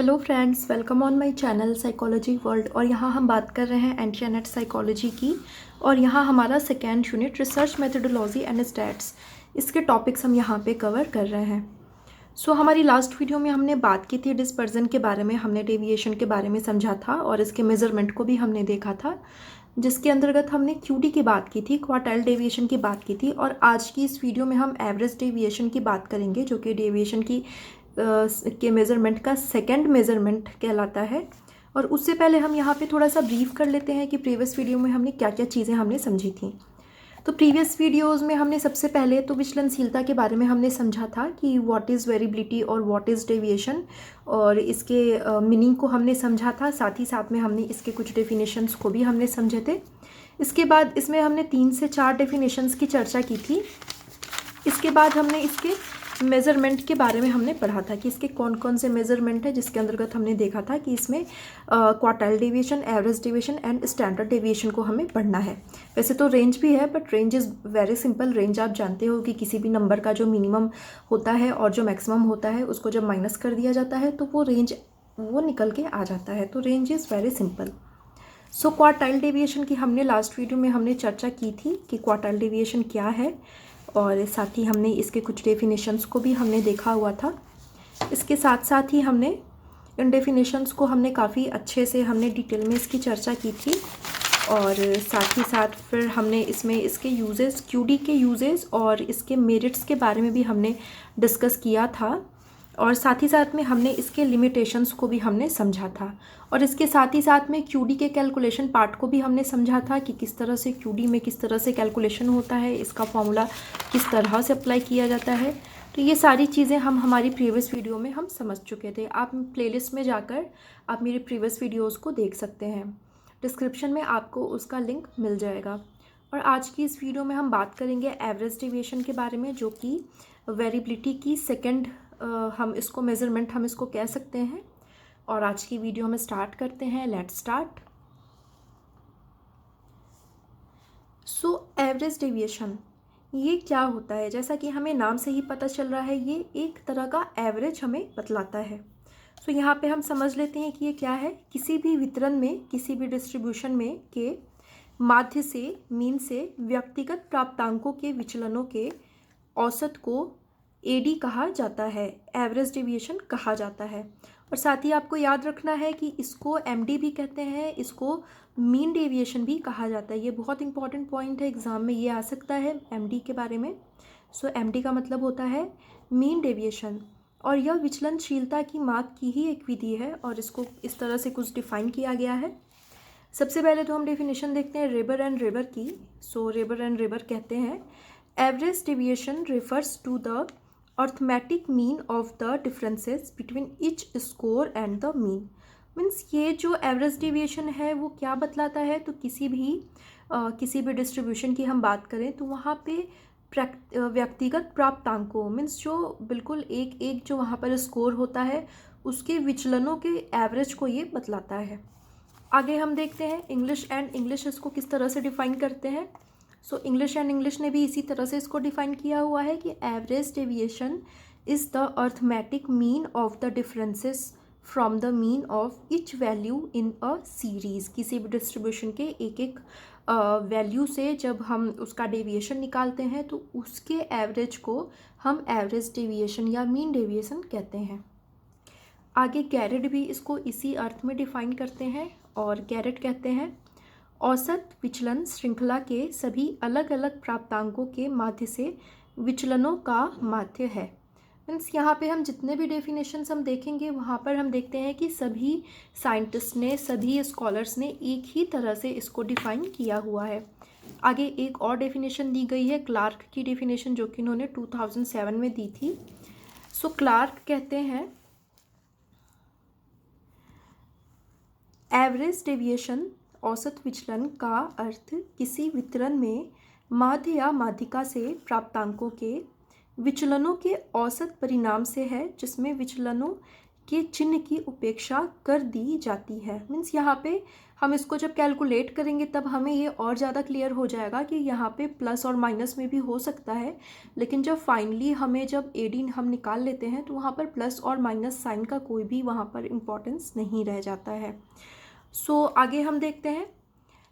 Hello friends, welcome on my channel psychology world. और यहाँ हम बात कर रहे हैं एंटी साइकोलॉजी की। और यहाँ हमारा second unit research methodology and stats, इसके टॉपिक्स हम यहाँ पे कवर कर रहे हैं। हमारी लास्ट वीडियो में हमने बात की थी डिस्पर्जन के बारे में, हमने डेविएशन के बारे में समझा था और इसके मेजरमेंट को भी हमने देखा था, जिसके अंतर्गत हमने क्यूडी की बात की थी, क्वार्टाइल डेविएशन की बात की थी। और आज की इस वीडियो में हम एवरेज डेविएशन की बात करेंगे, जो कि डेविएशन की के मेज़रमेंट का सेकंड मेज़रमेंट कहलाता है। और उससे पहले हम यहाँ पे थोड़ा सा ब्रीफ कर लेते हैं कि प्रीवियस वीडियो में हमने क्या क्या चीज़ें हमने समझी थी। तो प्रीवियस वीडियोस में हमने सबसे पहले तो विचलनशीलता के बारे में हमने समझा था कि व्हाट इज़ वेरिएबिलिटी और व्हाट इज़ डेविएशन, और इसके मीनिंग को हमने समझा था। साथ ही साथ में हमने इसके कुछ डेफिनेशंस को भी हमने समझे थे। इसके बाद इसमें हमने 3 से 4 डेफिनेशंस की चर्चा की थी। इसके बाद हमने इसके मेज़रमेंट के बारे में हमने पढ़ा था कि इसके कौन कौन से मेज़रमेंट है, जिसके अंतर्गत हमने देखा था कि इसमें quartile deviation, average deviation and standard deviation को हमें पढ़ना है। वैसे तो रेंज भी है, but range is very simple. Range आप जानते हो कि किसी भी नंबर का जो मिनिमम होता है और जो मैक्सिमम होता है उसको जब माइनस कर दिया जाता है तो वो रेंज वो निकल के आ जाता है। तो range is very simple. Quartile deviation की हमने लास्ट वीडियो में हमने चर्चा की थी कि क्वार्टाइल डेविएशन क्या है, और साथ ही हमने इसके कुछ डेफिनेशंस को भी हमने देखा हुआ था। इसके साथ साथ ही हमने इन डेफिनेशंस को हमने काफ़ी अच्छे से हमने डिटेल में इसकी चर्चा की थी। और साथ ही साथ फिर हमने इसमें इसके यूजेस, क्यूडी के यूजेस और इसके मेरिट्स के बारे में भी हमने डिस्कस किया था। और साथ ही साथ में हमने इसके लिमिटेशंस को भी हमने समझा था। और इसके साथ ही साथ में क्यूडी के कैलकुलेशन पार्ट को भी हमने समझा था कि किस तरह से क्यूडी में किस तरह से कैलकुलेशन होता है, इसका फॉर्मूला किस तरह से अप्लाई किया जाता है। तो ये सारी चीज़ें हम हमारी प्रीवियस वीडियो में हम समझ चुके थे। आप प्लेलिस्ट में जाकर आप मेरी प्रीवियस वीडियोज़ को देख सकते हैं, डिस्क्रिप्शन में आपको उसका लिंक मिल जाएगा। और आज की इस वीडियो में हम बात करेंगे एवरेज डेविएशन के बारे में, जो कि वेरिएबिलिटी की सेकंड हम इसको मेज़रमेंट हम इसको कह सकते हैं। और आज की वीडियो में स्टार्ट करते हैं। Let's start. एवरेज डेविएशन ये क्या होता है? जैसा कि हमें नाम से ही पता चल रहा है, ये एक तरह का एवरेज हमें बतलाता है। यहाँ पे हम समझ लेते हैं कि ये क्या है। किसी भी वितरण में, किसी भी डिस्ट्रीब्यूशन में के माध्य से, मीन से व्यक्तिगत प्राप्तांकों के विचलनों के औसत को एडी कहा जाता है, एवरेज डेविएशन कहा जाता है। और साथ ही आपको याद रखना है कि इसको एमडी भी कहते हैं, इसको मीन डेविएशन भी कहा जाता है। ये बहुत इंपॉर्टेंट पॉइंट है, एग्जाम में ये आ सकता है एमडी के बारे में। एमडी का मतलब होता है मीन डेविएशन, और यह विचलनशीलता की माप की ही एक विधि है, और इसको इस तरह से कुछ डिफाइन किया गया है। सबसे पहले तो हम डेफिनेशन देखते हैं रेबर एंड रेबर की। रेबर एंड रेबर कहते हैं average deviation refers to the arithmetic mean of the differences between each score and the mean. Means ये जो एवरेज डेविएशन है वो क्या बतलाता है, तो किसी भी डिस्ट्रीब्यूशन की हम बात करें तो वहाँ पे व्यक्तिगत प्राप्तांकों, मीन्स जो बिल्कुल एक एक जो वहाँ पर स्कोर होता है उसके विचलनों के एवरेज को ये बतलाता है। आगे हम देखते हैं इंग्लिश एंड इंग्लिश इसको किस तरह से डिफाइन करते हैं। इंग्लिश एंड इंग्लिश ने भी इसी तरह से इसको डिफाइन किया हुआ है कि average deviation is the arithmetic mean of the differences from the mean of each value in a series. किसी भी डिस्ट्रीब्यूशन के एक एक वैल्यू से जब हम उसका डेविएशन निकालते हैं तो उसके एवरेज को हम एवरेज डेविएशन या मीन डेविएशन कहते हैं। आगे गैरेट भी इसको इसी अर्थ में डिफाइन करते हैं, और गैरेट कहते हैं औसत विचलन श्रृंखला के सभी अलग अलग प्राप्तांकों के माध्य से विचलनों का माध्य है। मीन्स यहाँ पे हम जितने भी डेफिनेशंस हम देखेंगे वहाँ पर हम देखते हैं कि सभी साइंटिस्ट ने, सभी स्कॉलर्स ने एक ही तरह से इसको डिफाइन किया हुआ है। आगे एक और डेफिनेशन दी गई है, क्लार्क की डेफिनेशन, जो कि इन्होंने 2007 में दी थी। क्लार्क कहते हैं एवरेज डेविएशन, औसत विचलन का अर्थ किसी वितरण में माध्य या माध्यिका से प्राप्तांकों के विचलनों के औसत परिणाम से है, जिसमें विचलनों के चिन्ह की उपेक्षा कर दी जाती है। मीन्स यहाँ पे हम इसको जब कैलकुलेट करेंगे तब हमें ये और ज़्यादा क्लियर हो जाएगा कि यहाँ पे प्लस और माइनस में भी हो सकता है, लेकिन जब फाइनली हमें जब एडी हम निकाल लेते हैं तो वहाँ पर प्लस और माइनस साइन का कोई भी वहाँ पर इम्पोर्टेंस नहीं रह जाता है। सो आगे हम देखते हैं।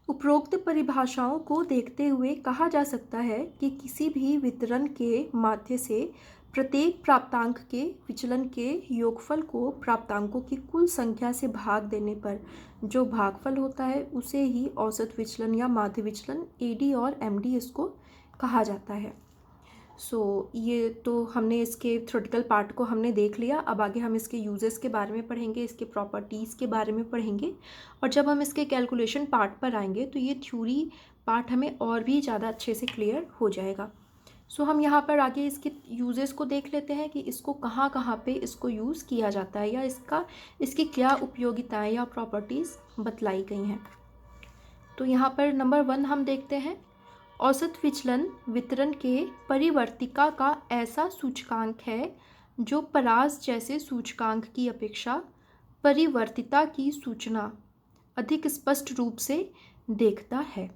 उपरोक्त परिभाषाओं को देखते हुए कहा जा सकता है कि किसी भी वितरण के माध्य से प्रत्येक प्राप्तांक के विचलन के योगफल को प्राप्तांकों की कुल संख्या से भाग देने पर जो भागफल होता है उसे ही औसत विचलन या माध्य विचलन एडी और एमडी इसको कहा जाता है। ये तो हमने इसके थ्योरेटिकल पार्ट को हमने देख लिया। अब आगे हम इसके यूजेस के बारे में पढ़ेंगे, इसके प्रॉपर्टीज़ के बारे में पढ़ेंगे, और जब हम इसके कैलकुलेशन पार्ट पर आएंगे तो ये थ्योरी पार्ट हमें और भी ज़्यादा अच्छे से क्लियर हो जाएगा। हम यहाँ पर आगे इसके यूजेस को देख लेते हैं कि इसको कहाँ कहाँ पे इसको यूज़ किया जाता है या इसकी क्या उपयोगिताएँ या प्रॉपर्टीज़ बतलाई गई हैं। तो यहाँ पर नंबर 1 हम देखते हैं, औसत विचलन वितरण के परिवर्तिका का ऐसा सूचकांक है जो परास जैसे सूचकांक की अपेक्षा परिवर्तिता की सूचना अधिक स्पष्ट रूप से देखता है।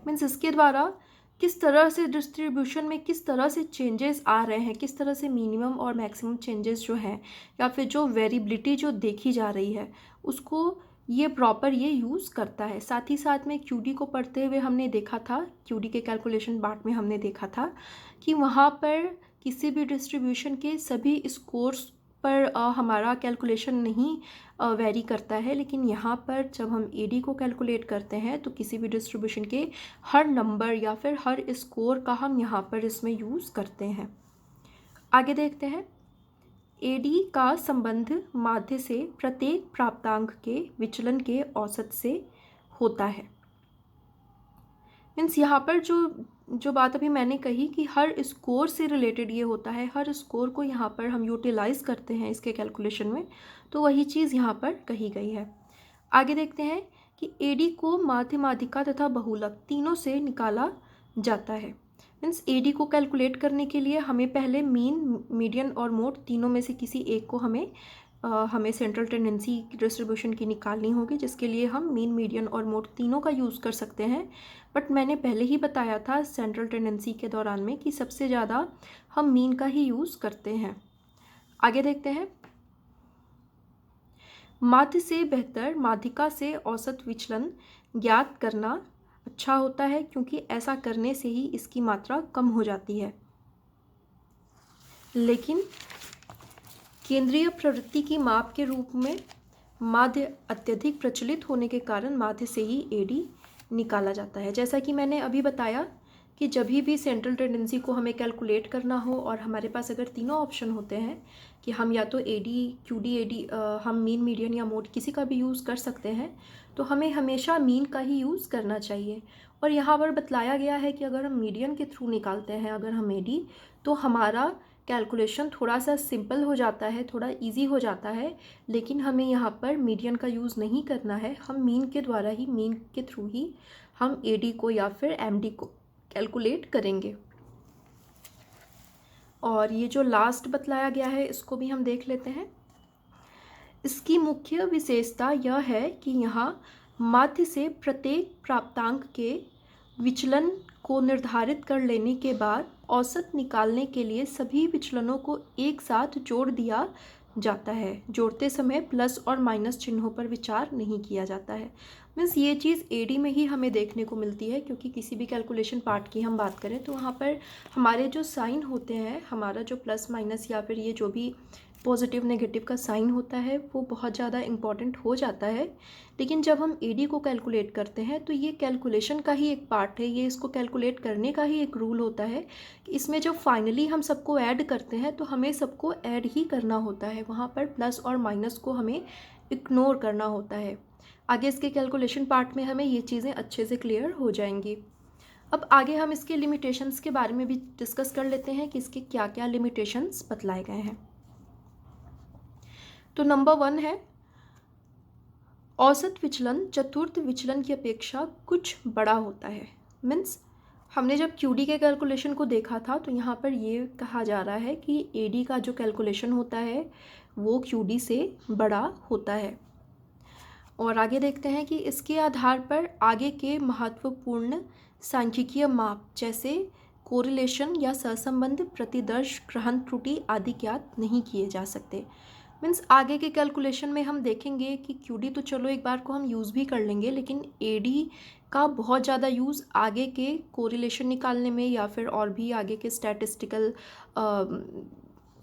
मीन्स इसके द्वारा किस तरह से डिस्ट्रीब्यूशन में किस तरह से चेंजेस आ रहे हैं, किस तरह से मिनिमम और मैक्सिमम चेंजेस जो हैं या फिर जो वेरिएबिलिटी जो देखी जा रही है उसको ये प्रॉपर ये यूज़ करता है। साथ ही साथ में क्यूडी को पढ़ते हुए हमने देखा था, क्यूडी के कैलकुलेशन पार्ट में हमने देखा था कि वहाँ पर किसी भी डिस्ट्रीब्यूशन के सभी स्कोर्स पर हमारा कैलकुलेशन नहीं वेरी करता है, लेकिन यहाँ पर जब हम एडी को कैलकुलेट करते हैं तो किसी भी डिस्ट्रीब्यूशन के हर नंबर या फिर हर स्कोर का हम यहाँ पर इसमें यूज़ करते हैं। आगे देखते हैं, एडी का संबंध माध्य से प्रत्येक प्राप्तांक के विचलन के औसत से होता है। मीन्स यहाँ पर जो बात अभी मैंने कही कि हर स्कोर से रिलेटेड ये होता है, हर स्कोर को यहाँ पर हम यूटिलाइज़ करते हैं इसके कैलकुलेशन में, तो वही चीज़ यहाँ पर कही गई है। आगे देखते हैं कि एडी को माध्य माध्यिका तथा बहुलक तीनों से निकाला जाता है। मीन्स एडी को कैलकुलेट करने के लिए हमें पहले मीन, मीडियन और मोड तीनों में से किसी एक को हमें सेंट्रल टेंडेंसी डिस्ट्रीब्यूशन की निकालनी होगी, जिसके लिए हम मीन, मीडियन और मोड तीनों का यूज़ कर सकते हैं। बट मैंने पहले ही बताया था सेंट्रल टेंडेंसी के दौरान में कि सबसे ज़्यादा हम मीन का ही यूज़ करते हैं। आगे देखते हैं, माध्य से बेहतर माध्यिका से औसत विचलन ज्ञात करना अच्छा होता है, क्योंकि ऐसा करने से ही इसकी मात्रा कम हो जाती है। लेकिन केंद्रीय प्रवृत्ति की माप के रूप में माध्य अत्यधिक प्रचलित होने के कारण माध्य से ही एडी निकाला जाता है। जैसा कि मैंने अभी बताया कि जब भी सेंट्रल टेंडेंसी को हमें कैलकुलेट करना हो और हमारे पास अगर तीनों ऑप्शन होते हैं कि हम या तो एडी, क्यूडी, एडी हम मीन, मीडियन या मोड किसी का भी यूज़ कर सकते हैं, तो हमें हमेशा मीन का ही यूज़ करना चाहिए। और यहाँ पर बतलाया गया है कि अगर हम मीडियन के थ्रू निकालते हैं अगर हम एडी, तो हमारा कैलकुलेशन थोड़ा सा सिंपल हो जाता है, थोड़ा इजी हो जाता है, लेकिन हमें यहाँ पर मीडियन का यूज़ नहीं करना है। हम मीन के द्वारा ही, मीन के थ्रू ही हम एडी को या फिर एमडी को कैलकुलेट करेंगे। और ये जो लास्ट बतलाया गया है इसको भी हम देख लेते हैं। इसकी मुख्य विशेषता यह है कि यहाँ माध्य से प्रत्येक प्राप्तांक के विचलन को निर्धारित कर लेने के बाद औसत निकालने के लिए सभी विचलनों को एक साथ जोड़ दिया जाता है। जोड़ते समय प्लस और माइनस चिन्हों पर विचार नहीं किया जाता है। मीन्स ये चीज़ एडी में ही हमें देखने को मिलती है, क्योंकि किसी भी कैलकुलेशन पार्ट की हम बात करें तो वहाँ पर हमारे जो साइन होते हैं, हमारा जो प्लस माइनस या फिर ये जो भी पॉजिटिव नेगेटिव का साइन होता है वो बहुत ज़्यादा इम्पॉर्टेंट हो जाता है। लेकिन जब हम एडी को कैलकुलेट करते हैं तो ये कैलकुलेशन का ही एक पार्ट है, ये इसको कैलकुलेट करने का ही एक रूल होता है कि इसमें जब फाइनली हम सबको ऐड करते हैं तो हमें सबको ऐड ही करना होता है, वहाँ पर प्लस और माइनस को हमें इग्नोर करना होता है। आगे इसके कैलकुलेशन पार्ट में हमें ये चीज़ें अच्छे से क्लियर हो जाएंगी। अब आगे हम इसके लिमिटेशंस के बारे में भी डिस्कस कर लेते हैं कि इसके क्या क्या लिमिटेशंस बतलाए गए हैं। तो नंबर 1 है, औसत विचलन चतुर्थ विचलन की अपेक्षा कुछ बड़ा होता है। मीन्स हमने जब क्यूडी के कैलकुलेशन को देखा था तो यहाँ पर ये कहा जा रहा है कि एडी का जो कैलकुलेशन होता है वो QD से बड़ा होता है। और आगे देखते हैं कि इसके आधार पर आगे के महत्वपूर्ण सांख्यिकीय माप जैसे कोरिलेशन या सहसंबंध, प्रतिदर्श, ग्रहण त्रुटि आदि ज्ञात नहीं किए जा सकते। मीन्स आगे के कैलकुलेशन में हम देखेंगे कि QD तो चलो एक बार को हम यूज़ भी कर लेंगे, लेकिन AD का बहुत ज़्यादा यूज़ आगे के कोरिलेशन निकालने में या फिर और भी आगे के स्टैटिस्टिकल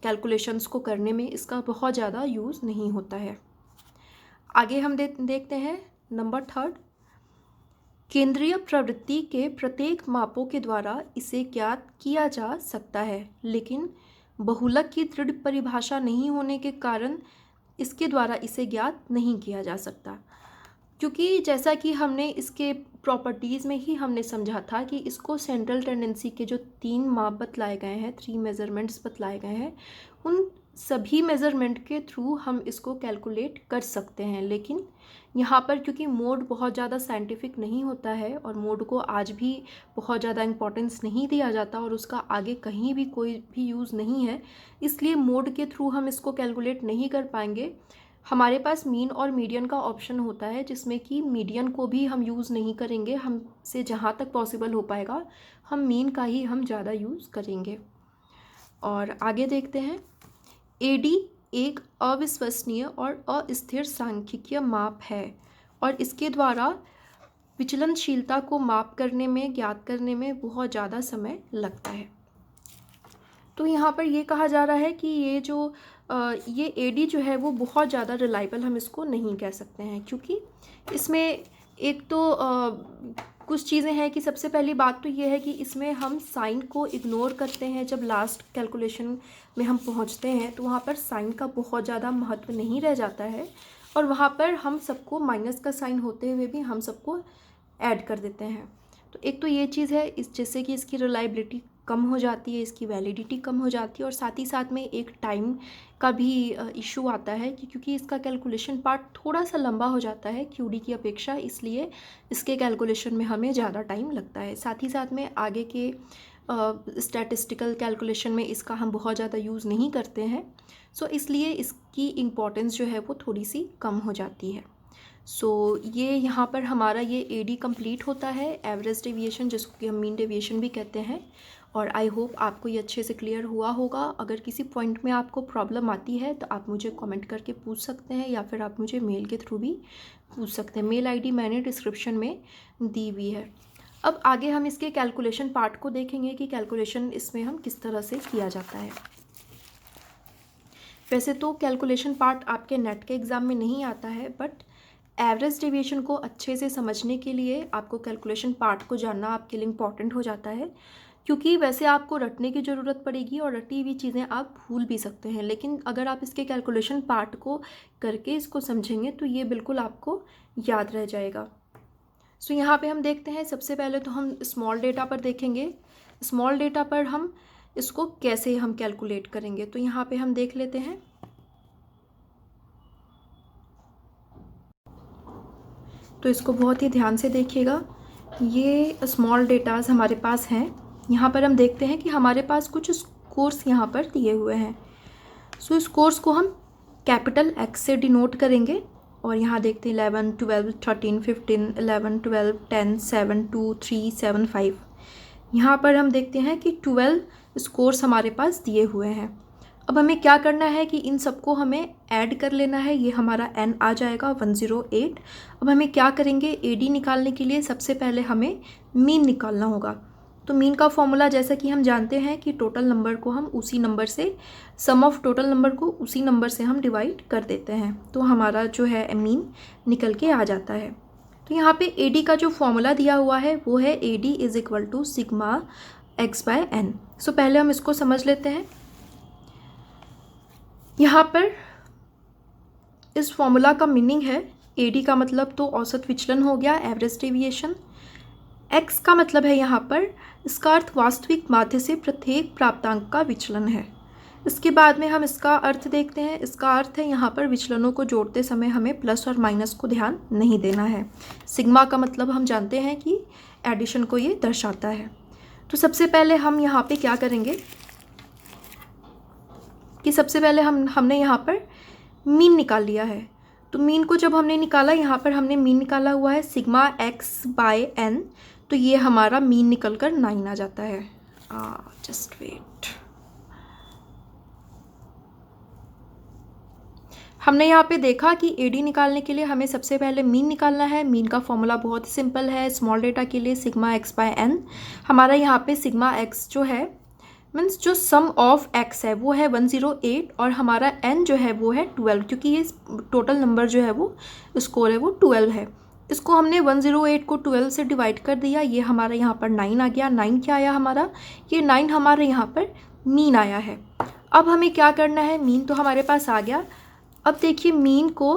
कैलकुलेशंस को करने में इसका बहुत ज़्यादा यूज़ नहीं होता है। आगे हम देखते हैं नंबर 3, केंद्रीय प्रवृत्ति के प्रत्येक मापों के द्वारा इसे ज्ञात किया जा सकता है, लेकिन बहुलक की दृढ़ परिभाषा नहीं होने के कारण इसके द्वारा इसे ज्ञात नहीं किया जा सकता। क्योंकि जैसा कि हमने इसके प्रॉपर्टीज़ में ही हमने समझा था कि इसको सेंट्रल टेंडेंसी के जो 3 माप बतलाए गए हैं, 3 मेज़रमेंट्स बतलाए गए हैं, उन सभी मेज़रमेंट के थ्रू हम इसको कैलकुलेट कर सकते हैं। लेकिन यहाँ पर क्योंकि मोड बहुत ज़्यादा साइंटिफिक नहीं होता है और मोड को आज भी बहुत ज़्यादा इम्पोर्टेंस नहीं दिया जाता और उसका आगे कहीं भी कोई भी यूज़ नहीं है, इसलिए मोड के थ्रू हम इसको कैलकुलेट नहीं कर पाएंगे। हमारे पास मीन और मीडियन का ऑप्शन होता है, जिसमें कि मीडियन को भी हम यूज़ नहीं करेंगे, हमसे जहाँ तक पॉसिबल हो पाएगा हम मीन का ही हम ज़्यादा यूज़ करेंगे। और आगे देखते हैं, AD एक अविश्वसनीय और अस्थिर सांख्यिकीय माप है और इसके द्वारा विचलनशीलता को माप करने में, ज्ञात करने में बहुत ज़्यादा समय लगता है। तो यहाँ पर ये कहा जा रहा है कि ये AD जो है वो बहुत ज़्यादा रिलायबल हम इसको नहीं कह सकते हैं, क्योंकि इसमें एक तो कुछ चीज़ें हैं कि सबसे पहली बात तो ये है कि इसमें हम साइन को इग्नोर करते हैं। जब लास्ट कैलकुलेशन में हम पहुंचते हैं तो वहाँ पर साइन का बहुत ज़्यादा महत्व नहीं रह जाता है और वहाँ पर हम सबको माइनस का साइन होते हुए भी हम सबको ऐड कर देते हैं। तो एक तो ये चीज़ है, जिससे कि इसकी रिलायबिलिटी कम हो जाती है, इसकी वैलिडिटी कम हो जाती है और साथ ही साथ में एक टाइम का भी इशू आता है कि क्योंकि इसका कैलकुलेशन पार्ट थोड़ा सा लंबा हो जाता है QD की अपेक्षा, इसलिए इसके कैलकुलेशन में हमें ज़्यादा टाइम लगता है। साथ ही साथ में आगे के स्टैटिस्टिकल कैलकुलेशन में इसका हम बहुत ज़्यादा यूज़ नहीं करते हैं, सो इसलिए इसकी इम्पोर्टेंस जो है वो थोड़ी सी कम हो जाती है। सो ये यहाँ पर हमारा ये AD कंप्लीट होता है, एवरेज डेविएशन, जिसको कि हम मीन डेविएशन भी कहते हैं। और आई होप आपको ये अच्छे से क्लियर हुआ होगा। अगर किसी पॉइंट में आपको प्रॉब्लम आती है तो आप मुझे कमेंट करके पूछ सकते हैं या फिर आप मुझे मेल के थ्रू भी पूछ सकते हैं। मेल ID मैंने डिस्क्रिप्शन में दी हुई है। अब आगे हम इसके कैलकुलेशन पार्ट को देखेंगे कि कैलकुलेशन इसमें हम किस तरह से किया जाता है। वैसे तो कैलकुलेशन पार्ट आपके नेट के एग्ज़ाम में नहीं आता है, बट एवरेज डेविएशन को अच्छे से समझने के लिए आपको कैलकुलेशन पार्ट को जानना आपके लिए इम्पॉर्टेंट हो जाता है, क्योंकि वैसे आपको रटने की ज़रूरत पड़ेगी और रटी हुई चीज़ें आप भूल भी सकते हैं, लेकिन अगर आप इसके कैलकुलेशन पार्ट को करके इसको समझेंगे तो ये बिल्कुल आपको याद रह जाएगा। सो यहाँ पे हम देखते हैं, सबसे पहले तो हम स्मॉल डेटा पर देखेंगे। स्मॉल डेटा पर हम इसको कैसे हम कैलकुलेट करेंगे, तो यहाँ पे हम देख लेते हैं। तो इसको बहुत ही ध्यान से देखिएगा। ये स्मॉल डेटाज हमारे पास हैं। यहाँ पर हम देखते हैं कि हमारे पास कुछ स्कोर्स यहाँ पर दिए हुए हैं। सो स्कोर्स को हम कैपिटल X से डिनोट करेंगे और यहाँ देखते हैं 11, 12, 13, 15, 11, 12, 10, 7, 2, 3, 7, 5। यहाँ पर हम देखते हैं कि 12 स्कोर्स हमारे पास दिए हुए हैं। अब हमें क्या करना है कि इन सबको हमें ऐड कर लेना है। ये हमारा n आ जाएगा 108। अब हमें क्या करेंगे, AD निकालने के लिए सबसे पहले हमें मीन निकालना होगा। तो मीन का फॉर्मूला जैसा कि हम जानते हैं कि टोटल नंबर को हम उसी नंबर से, सम ऑफ टोटल नंबर को उसी नंबर से हम डिवाइड कर देते हैं, तो हमारा जो है मीन निकल के आ जाता है। तो यहाँ पे AD का जो फॉर्मूला दिया हुआ है वो है AD is equal to sigma x/n। So पहले हम इसको समझ लेते हैं। यहाँ पर इस फॉर्मूला का मीनिंग है, AD का मतलब तो औसत विचलन हो गया, एवरेज डेविएशन। X का मतलब है यहाँ पर, इसका अर्थ वास्तविक माध्य से प्रत्येक प्राप्तांक का विचलन है। इसके बाद में हम इसका अर्थ देखते हैं। इसका अर्थ है यहाँ पर विचलनों को जोड़ते समय हमें प्लस और माइनस को ध्यान नहीं देना है। सिग्मा का मतलब हम जानते हैं कि एडिशन को ये दर्शाता है। तो सबसे पहले हम यहाँ पे क्या करेंगे कि सबसे पहले हमने यहाँ पर मीन निकाल लिया है। तो मीन को जब हमने निकाला, यहाँ पर हमने मीन निकाला हुआ है सिग्मा एक्स बाय एन, तो ये हमारा मीन निकल कर 9 आ जाता है। जस्ट वेट, हमने यहाँ पे देखा कि एडी निकालने के लिए हमें सबसे पहले मीन निकालना है। मीन का फॉर्मूला बहुत ही सिंपल है, स्मॉल डेटा के लिए सिग्मा एक्स बाय एन। हमारा यहाँ पे सिग्मा एक्स जो है मीन्स जो सम ऑफ एक्स है वो है 108 और हमारा एन जो है वो है 12, क्योंकि ये टोटल नंबर जो है वो स्कोर है वो 12 है। इसको हमने 108 को 12 से डिवाइड कर दिया, ये हमारा यहाँ पर 9 आ गया। 9 क्या आया हमारा, ये 9 हमारे यहाँ पर मीन आया है। अब हमें क्या करना है, मीन तो हमारे पास आ गया। अब देखिए मीन को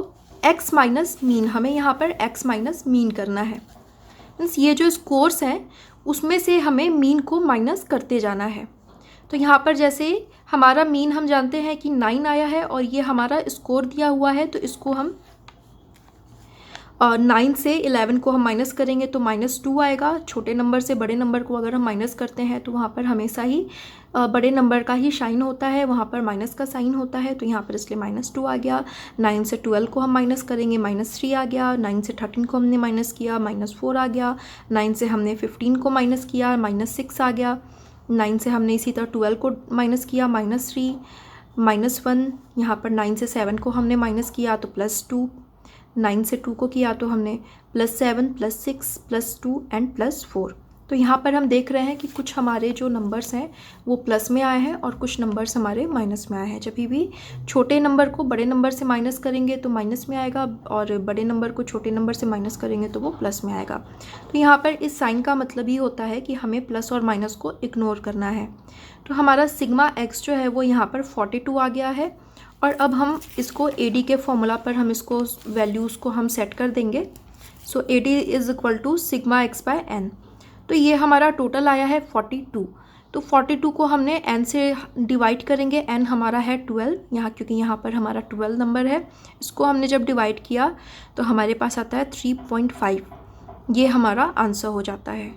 x माइनस मीन, हमें यहाँ पर x माइनस मीन करना है। मीन्स ये जो स्कोर्स हैं उसमें से हमें मीन को माइनस करते जाना है। तो यहाँ पर जैसे हमारा मीन हम जानते हैं कि 9 आया है और ये हमारा स्कोर दिया हुआ है, तो इसको हम 9 से 11 को हम माइनस करेंगे तो -2 आएगा। छोटे नंबर से बड़े नंबर को अगर हम माइनस करते हैं तो वहाँ पर हमेशा ही बड़े नंबर का ही साइन होता है, वहाँ पर माइनस का साइन होता है, तो यहाँ पर इसलिए -2 आ गया। 9 से 12 को हम माइनस करेंगे, -3 आ गया। 9 से 13 को हमने माइनस किया, -4 आ गया। 9 से हमने 15 को माइनस किया, -6 आ गया। 9 से हमने इसी तरह 12 को माइनस किया, -3, -1। यहाँ पर 9 से 7 को हमने माइनस किया तो +2। 9 से 2 को किया तो हमने +7, +6, +2 एंड +4। तो यहाँ पर हम देख रहे हैं कि कुछ हमारे जो नंबर्स हैं वो प्लस में आए हैं और कुछ नंबर्स हमारे माइनस में आए हैं। जब भी छोटे नंबर को बड़े नंबर से माइनस करेंगे तो माइनस में आएगा और बड़े नंबर को छोटे नंबर से माइनस करेंगे तो वो प्लस में आएगा। तो यहाँ पर इस साइन का मतलब ही होता है कि हमें प्लस और माइनस को इग्नोर करना है। तो हमारा सिग्मा एक्स जो है वो यहाँ पर 42 आ गया है। और अब हम इसको AD के फॉर्मूला पर हम इसको वैल्यूज़ को हम सेट कर देंगे। So AD is equal to sigma x by n. तो ये हमारा टोटल आया है 42। तो 42 को हमने n से डिवाइड करेंगे, n हमारा है 12 यहाँ, क्योंकि यहाँ पर हमारा 12 नंबर है। इसको हमने जब डिवाइड किया तो हमारे पास आता है 3.5, ये हमारा आंसर हो जाता है।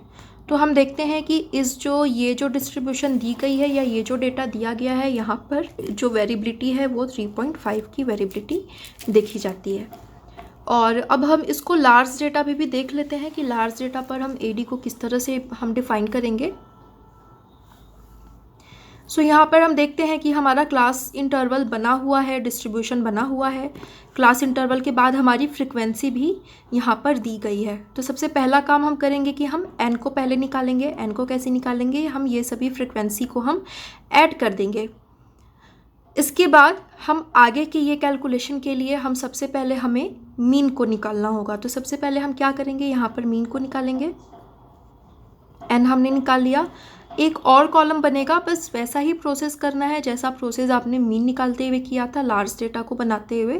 तो हम देखते हैं कि ये जो डिस्ट्रीब्यूशन दी गई है या ये जो डेटा दिया गया है, यहाँ पर जो वेरिएबिलिटी है वो 3.5 की वेरिएबिलिटी देखी जाती है। और अब हम इसको लार्ज डेटा पे भी देख लेते हैं कि लार्ज डेटा पर हम AD को किस तरह से हम डिफ़ाइन करेंगे। सो यहाँ पर हम देखते हैं कि हमारा क्लास इंटरवल बना हुआ है, डिस्ट्रीब्यूशन बना हुआ है। क्लास इंटरवल के बाद हमारी फ्रीक्वेंसी भी यहाँ पर दी गई है। तो सबसे पहला काम हम करेंगे कि हम n को पहले निकालेंगे। n को कैसे निकालेंगे, हम ये सभी फ्रीक्वेंसी को हम ऐड कर देंगे। इसके बाद हम आगे की ये कैलकुलेशन के लिए हम सबसे पहले हमें मीन को निकालना होगा। तो सबसे पहले हम क्या करेंगे, यहाँ पर मीन को निकालेंगे। n हमने निकाल लिया, एक और कॉलम बनेगा, बस वैसा ही प्रोसेस करना है जैसा प्रोसेस आपने मीन निकालते हुए किया था लार्ज डेटा को बनाते हुए,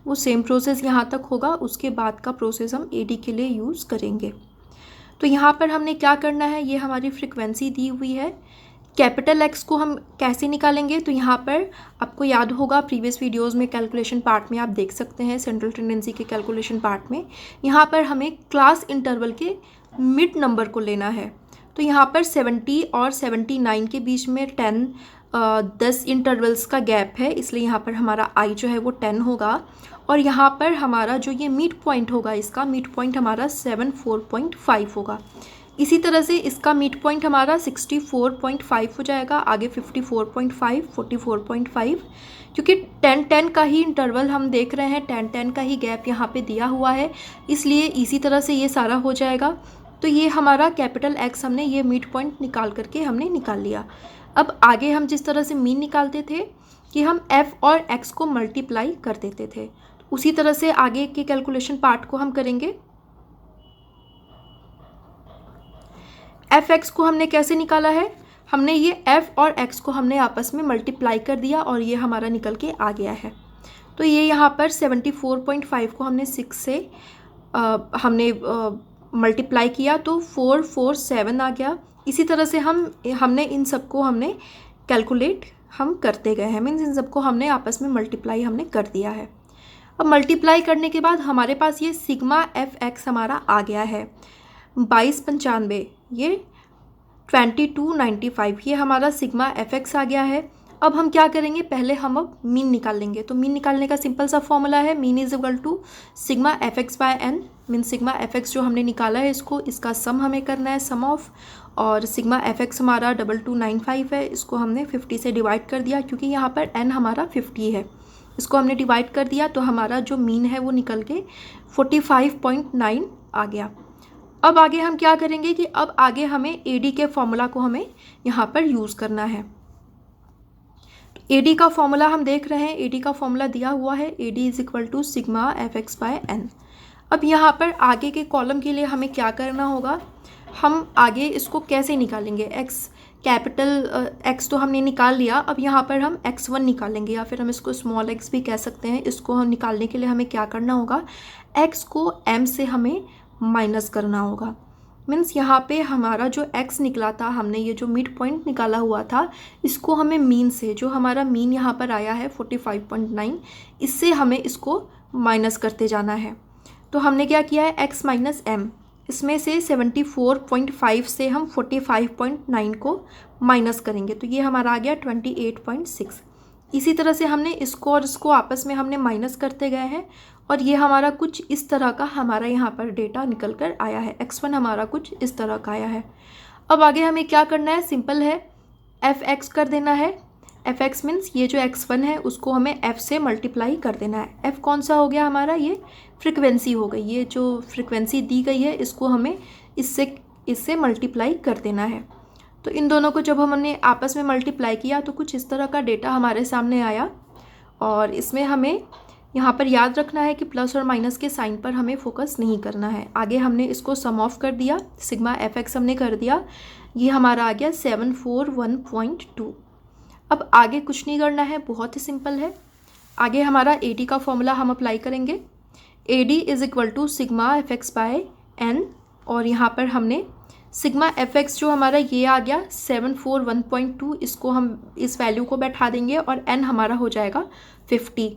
वो सेम प्रोसेस यहाँ तक होगा। उसके बाद का प्रोसेस हम AD के लिए यूज़ करेंगे। तो यहाँ पर हमने क्या करना है, ये हमारी फ्रीक्वेंसी दी हुई है। कैपिटल X को हम कैसे निकालेंगे, तो यहाँ पर आपको याद होगा प्रीवियस वीडियोस में कैलकुलेशन पार्ट में आप देख सकते हैं, सेंट्रल टेंडेंसी के कैलकुलेशन पार्ट में यहाँ पर हमें क्लास इंटरवल के मिड नंबर को लेना है। तो यहाँ पर 70 और 79 के बीच में 10 इंटरवल्स का गैप है, इसलिए यहाँ पर हमारा I जो है वो 10 होगा। और यहाँ पर हमारा जो ये मिड पॉइंट होगा, इसका मिड पॉइंट हमारा 74.5 होगा। इसी तरह से इसका मिड पॉइंट हमारा 64.5 हो जाएगा, आगे 54.5, 44.5, क्योंकि 10-10 का ही इंटरवल हम देख रहे हैं, 10-10 का ही गैप यहाँ पे दिया हुआ है, इसलिए इसी तरह से ये सारा हो जाएगा। तो ये हमारा कैपिटल X हमने ये मिड पॉइंट निकाल करके हमने निकाल लिया। अब आगे हम जिस तरह से मीन निकालते थे कि हम F और X को मल्टीप्लाई कर देते थे, उसी तरह से आगे के कैलकुलेशन पार्ट को हम करेंगे। Fx को हमने कैसे निकाला है, हमने ये F और X को हमने आपस में मल्टीप्लाई कर दिया और ये हमारा निकल के आ गया है। तो ये यहाँ पर 74.5 को हमने 6 से हमने मल्टीप्लाई किया तो 447 आ गया। इसी तरह से हमने इन सबको हमने कैलकुलेट हम करते गए हैं, मीन्स इन सबको हमने आपस में मल्टीप्लाई हमने कर दिया है। अब मल्टीप्लाई करने के बाद हमारे पास ये सिग्मा Fx हमारा आ गया है 2295, ये 2295, ये हमारा सिग्मा Fx आ गया है। अब हम क्या करेंगे, पहले हम अब मीन निकाल लेंगे। तो मीन निकालने का सिंपल सा फॉर्मूला है, mean is equal to sigma f x by n. Mean sigma f x जो हमने निकाला है इसका सम हमें करना है, सम ऑफ, और सिग्मा एफ एक्स हमारा 2295 है, इसको हमने 50 से डिवाइड कर दिया क्योंकि यहाँ पर एन हमारा 50 है। इसको हमने डिवाइड कर दिया तो हमारा जो मीन है वो निकल के 45.9 आ गया। अब आगे हम क्या करेंगे कि अब आगे हमें एडी के फॉर्मूला को हमें यहाँ पर यूज़ करना है। एडी का फॉर्मूला हम देख रहे हैं, एडी का फॉर्मूला दिया हुआ है, AD is equal to sigma f x by n. अब यहाँ पर आगे के कॉलम के लिए हमें क्या करना होगा, हम आगे इसको कैसे निकालेंगे, एक्स कैपिटल एक्स तो हमने निकाल लिया, अब यहाँ पर हम x1 निकालेंगे या फिर हम इसको स्मॉल x भी कह सकते हैं। इसको हम निकालने के लिए हमें क्या करना होगा, x को m से हमें माइनस करना होगा। मीन्स यहाँ पे हमारा जो x निकला था, हमने ये जो मिड पॉइंट निकाला हुआ था, इसको हमें मीन से, जो हमारा मीन यहाँ पर आया है 45.9, इससे हमें इसको माइनस करते जाना है। तो हमने क्या किया है, x माइनस m, इसमें से 74.5 से हम 45.9 को माइनस करेंगे तो ये हमारा आ गया 28.6। इसी तरह से हमने इसको और इसको आपस में हमने माइनस करते गए हैं और ये हमारा कुछ इस तरह का हमारा यहाँ पर डेटा निकल कर आया है। x1 हमारा कुछ इस तरह का आया है। अब आगे हमें क्या करना है, सिंपल है, fx कर देना है। fx मीन्स ये जो x1 है उसको हमें f से मल्टीप्लाई कर देना है। f कौन सा हो गया हमारा, ये फ्रिक्वेंसी हो गई, ये जो फ्रिक्वेंसी दी गई है इसको हमें इससे मल्टीप्लाई कर देना है। तो इन दोनों को जब हमने आपस में मल्टीप्लाई किया तो कुछ इस तरह का डेटा हमारे सामने आया। और इसमें हमें यहाँ पर याद रखना है कि प्लस और माइनस के साइन पर हमें फोकस नहीं करना है। आगे हमने इसको सम ऑफ कर दिया, सिग्मा एफ एक्स हमने कर दिया, ये हमारा आ गया 741.2। अब आगे कुछ नहीं करना है, बहुत ही सिंपल है। आगे हमारा एडी का फॉर्मूला हम अप्लाई करेंगे, AD is equal to sigma f x by n, और यहाँ पर हमने सिग्मा एफ एक्स जो हमारा ये आ गया 741.2, इसको हम इस वैल्यू को बैठा देंगे और एन हमारा हो जाएगा 50।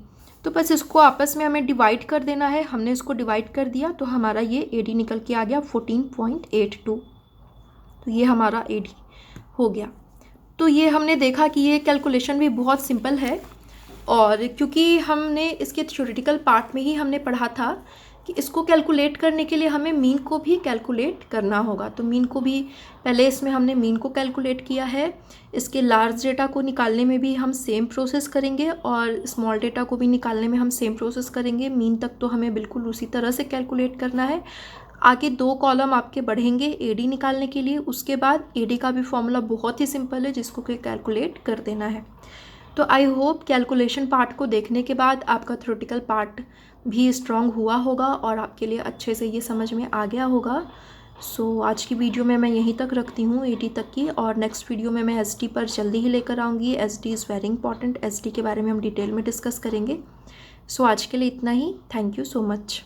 तो बस इसको आपस में हमें डिवाइड कर देना है। हमने इसको डिवाइड कर दिया तो हमारा ये एडी निकल के आ गया 14.82। तो ये हमारा एडी हो गया। तो ये हमने देखा कि ये कैलकुलेशन भी बहुत सिंपल है, और क्योंकि हमने इसके थ्योरेटिकल पार्ट में ही हमने पढ़ा था कि इसको कैलकुलेट करने के लिए हमें मीन को भी कैलकुलेट करना होगा। तो मीन को भी पहले इसमें हमने मीन को कैलकुलेट किया है, इसके लार्ज डेटा को निकालने में भी हम सेम प्रोसेस करेंगे और स्मॉल डेटा को भी निकालने में हम सेम प्रोसेस करेंगे। मीन तक तो हमें बिल्कुल उसी तरह से कैलकुलेट करना है। आगे 2 कॉलम आपके बढ़ेंगे एडी निकालने के लिए, उसके बाद एडी का भी फॉर्मूला बहुत ही सिंपल है जिसको कि कैलकुलेट कर देना है। तो आई होप कैलकुलेशन पार्ट को देखने के बाद आपका थ्योरेटिकल पार्ट भी स्ट्रॉन्ग हुआ होगा और आपके लिए अच्छे से ये समझ में आ गया होगा। सो आज की वीडियो में मैं यहीं तक रखती हूँ, एडी तक की, और नेक्स्ट वीडियो में मैं एसडी पर जल्दी ही लेकर आऊँगी। SD is very important, SD के बारे में हम डिटेल में डिस्कस करेंगे। सो आज के लिए इतना ही। Thank you so much.